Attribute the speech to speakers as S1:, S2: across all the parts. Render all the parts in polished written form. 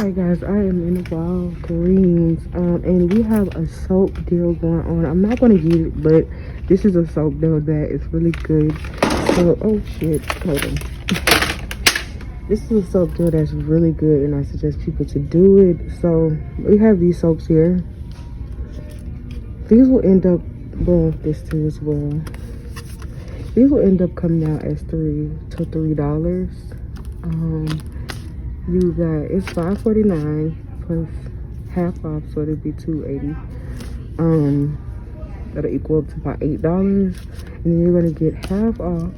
S1: Alright guys, I am in Walgreens, and we have a soap deal going on. I'm not going to get it, but this is a soap deal that is really good. So, oh shit, hold on. This is a soap deal that's really good, and I suggest people to do it. So, we have these soaps here. These will end up, well, this too as well. These will end up coming out as $3. You got, it's $5.49 plus half off, so it'll be $2.80. That'll equal up to about $8, and then you're gonna get half off.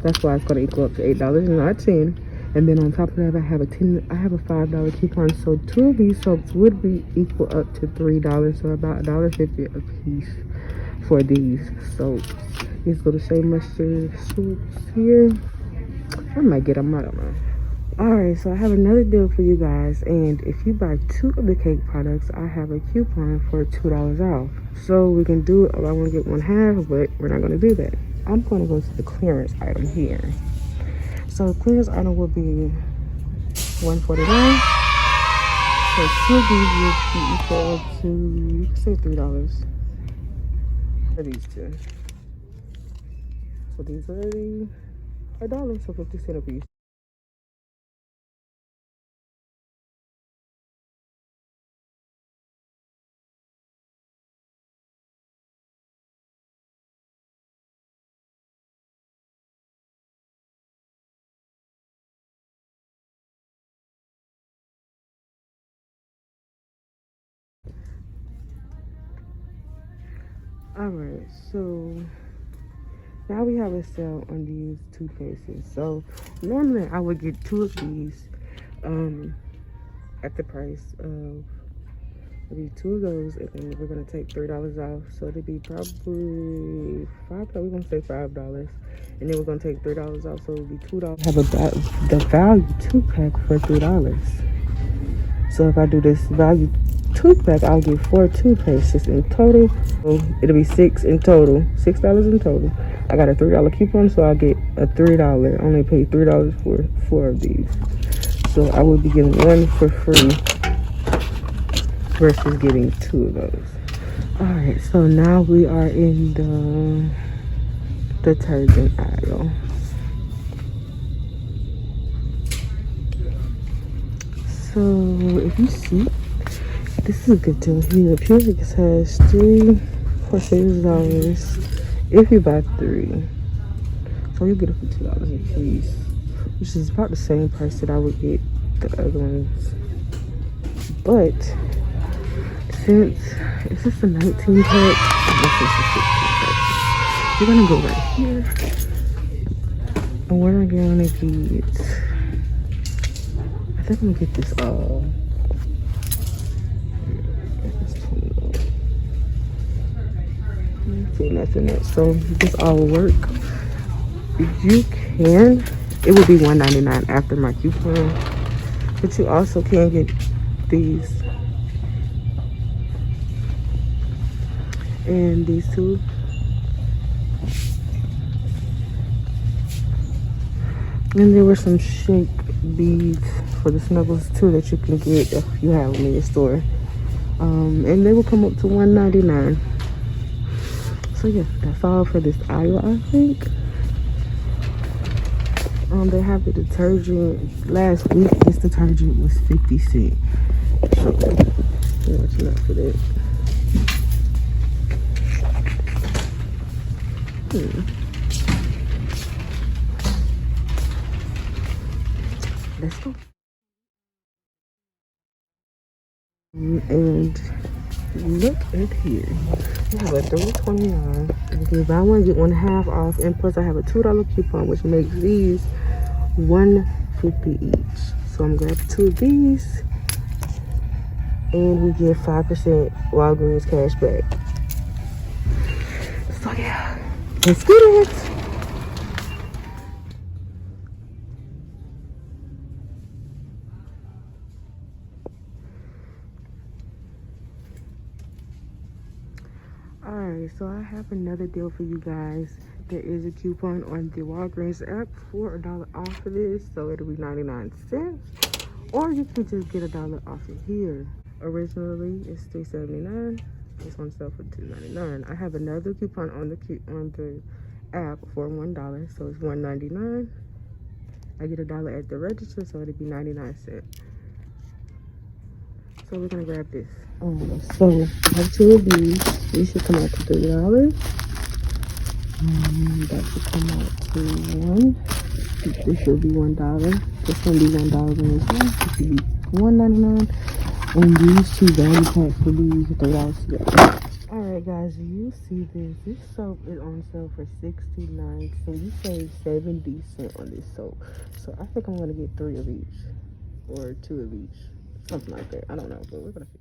S1: That's why it's gonna equal up to $8 and not 10. And then on top of that, I have a $5 coupon, so 2 of these soaps would be equal up to $3, so about $1.50 a piece for these soaps. These little Shea Moisture soaps here, I might get them, I don't know. Alright, so I have another deal for you guys, and if you buy 2 of the cake products, I have a coupon for $2 off. So we can do it, I want to get one half, but we're not going to do that. I'm going to go to the clearance item here. So the clearance item will be $1.49. So 2 of these will be equal to, you can say $3 for these 2. So these are $1, so 50 cents a piece. Alright, so now we have a sale on these toothpastes. So normally I would get 2 of these at the price of, it'll be 2 of those, and then we're gonna take $3 off, so it'll be probably $5. We're gonna say $5, and then we're gonna take $3 off, so it'll be $2. Have about the value 2-pack for $3. So if I do this value 2-pack, I'll get 4 toothpastes in total. So it'll be $6 in total, $6 in total. I got a $3 coupon, so I'll get a $3. I only paid $3 for 4 of these. So I will be getting 1 for free versus getting 2 of those. Alright, so now we are in the detergent aisle. So if you see, this is a good deal here. Purix has 3 for $6 if you buy 3. So you get it for $2 a piece, which is about the same price that I would get the other ones. But since it's just a 19 pack, this is a 16 pack. We're gonna go right here, and we're gonna get, I think I'm gonna get this all. See nothing else. So this all will work. You can, it will be $1.99 after my coupon, but you also can get these and these 2. And there were some shake beads for the snuggles too that you can get if you have them in your store, and they will come up to $1.99. So yeah, that's all for this aisle, I think. They have the detergent. Last week this detergent was 50 cents. So watch out for that. Let's go. And look at here. We have a $3.29. If you buy one, get one half off, and plus I have a $2 coupon, which makes these $1.50 each. So I'm gonna have 2 of these, and we get 5% Walgreens cash back. So yeah, let's get it. Alright, so I have another deal for you guys. There is a coupon on the Walgreens app for $1 off of this, so it'll be 99 cents. Or you can just get $1 off of here. Originally, it's $3.79. It's on sale for $2.99. I have another coupon on the app for $1, so it's $1.99. I get $1 at the register, so it'll be 99 cents. So we're gonna grab this. So I have 2 of these. These should come out to $3. That should come out to this should be $1. This one be $1 in this one. This should be $1.99. And these 2 value packs will be $3 together. Alright guys, you see this. This soap is on sale for 69 cents. You save 70 cents on this soap. So I think I'm gonna get 3 of each. Or 2 of each. Something like that. I don't know, but we're gonna see.